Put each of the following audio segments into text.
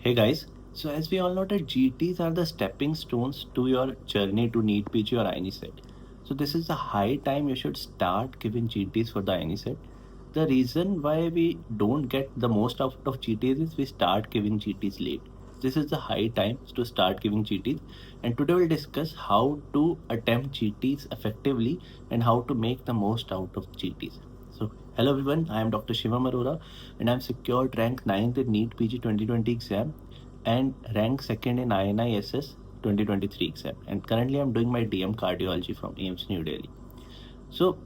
Hey guys, so as we all know that GTs are the stepping stones to your journey to NEET PG or INI set. So this is the high time you should start giving GTs for the INI set. The reason why we don't get the most out of GTs is we start giving GTs late. This is the high time to start giving GTs, and today we'll discuss how to attempt GTs effectively and how to make the most out of GTs. So hello everyone, I am Dr. Shivam Arora and I'm secured rank 9th in NEET PG 2020 exam and rank 2nd in INISS 2023 exam. And currently I'm doing my DM cardiology from AIIMS New Delhi. So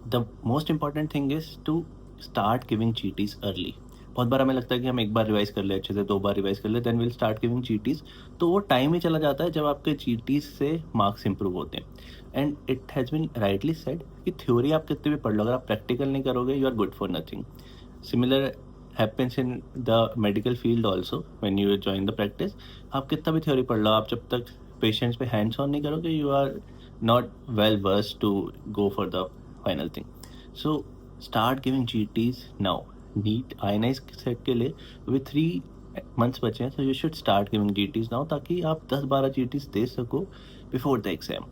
the most important thing is to start giving GTs early. बहुत बार हमें लगता है कि हम एक बार revise कर ले अच्छे से, दो बार रिवाइज कर ले, देन विल स्टार्ट गिविंग जीटीज. तो वो टाइम ही चला जाता है जब आपके जीटीज से मार्क्स इंप्रूव होते हैं. And it has been rightly said कि थ्योरी आप कितने भी पढ़ लो, अगर आप प्रैक्टिकल नहीं करोगे you are good for nothing. Similar happens in the medical field also when you join the practice. आप कितना भी थ्योरी पढ़ लो, आप जब तक पेशेंट्स पे हैंड्स ऑन नहीं करोगे you are not well verse to go for the final thing. So start giving GTs now. NEET INI CET के लिए अभी 3 मंथ्स बचे हैं, so you should start giving GTs now ताकि आप 10-12 GTs दे सको बिफोर द एग्जाम.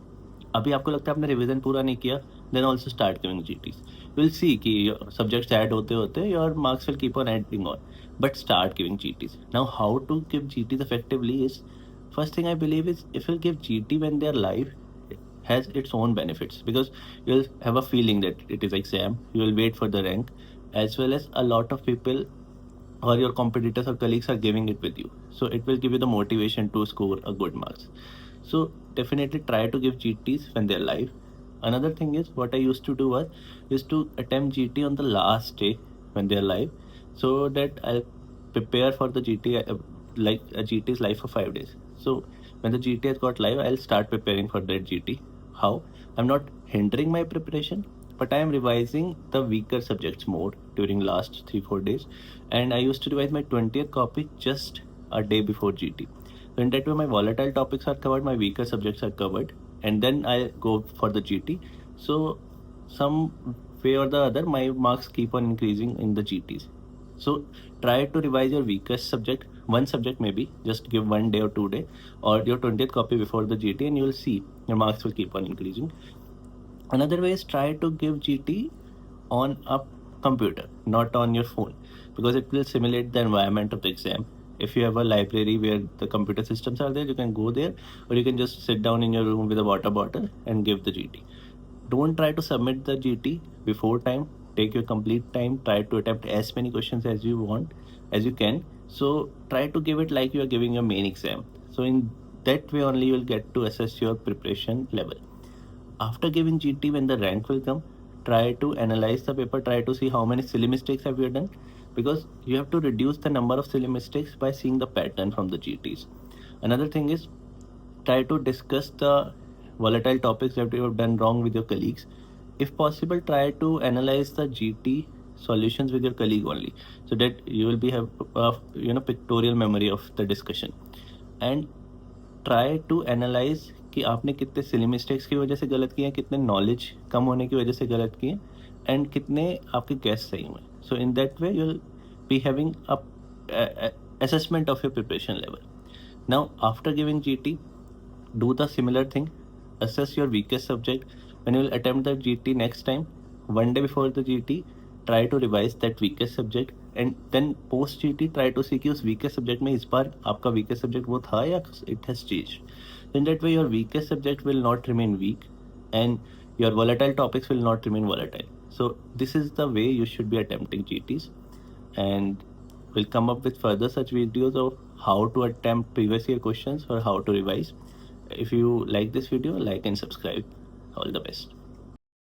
अभी आपको लगता है आपने रिवीजन पूरा नहीं किया, then also start giving GTs. Will see कि सब्जेक्ट्स ऐड होते होते your marks will keep on adding on, but start giving GTs. Now how to give GTs effectively is, first thing I believe is if you give GT when they are live, has its own benefits because you'll have a feeling that it is exam, you will wait for the rank, as well as a lot of people or your competitors or colleagues are giving it with you, so it will give you the motivation to score a good marks. So definitely try to give GTs when they're live. Another thing is what I used to do is to attempt GT on the last day when they're live, so that I'll prepare for the GT like a GT is live for 5 days. So when the GT has got live, I'll start preparing for that GT. How? I'm not hindering my preparation, but I am revising the weaker subjects more during last 3-4 days. And I used to revise my 20th copy just a day before GT. So in that way, my volatile topics are covered, my weaker subjects are covered, and then I go for the GT. So some way or the other, my marks keep on increasing in the GTs. So try to revise your weakest subject, one subject maybe, just give 1 day or 2 day or your 20th copy before the GT, and you will see your marks will keep on increasing. Another way is try to give GT on a computer, not on your phone, because it will simulate the environment of the exam. If you have a library where the computer systems are there, you can go there, or you can just sit down in your room with a water bottle and give the GT. Don't try to submit the GT before time. Take your complete time. Try to attempt as many questions as you want, as you can. So try to give it like you are giving your main exam. So in that way only you will get to assess your preparation level. After giving GT, when the rank will come, try to analyze the paper, try to see how many silly mistakes have you done, because you have to reduce the number of silly mistakes by seeing the pattern from the GTs. Another thing is try to discuss the volatile topics that you have done wrong with your colleagues. If possible, try to analyze the GT solutions with your colleague only, so that you will be have pictorial memory of the discussion. And try to analyse कि आपने कितने silly mistakes की वजह से गलत किए हैं, कितने नॉलेज कम होने की वजह से गलत किए, एंड कितने आपके गैस सही हुए. So in that way you will be having a assessment of your preparation level. Now after giving GT, do the similar thing. Assess your weakest subject. When you will attempt the GT next time, 1 day before the GT, try to revise that weakest subject, and then post GT try to see कि उस weakest subject में इस बार आपका weakest subject वो था या it has changed. In that way your weakest subject will not remain weak and your volatile topics will not remain volatile. So this is the way you should be attempting GTs, and we'll come up with further such videos of how to attempt previous year questions or how to revise. If you like this video, like and subscribe. All the best.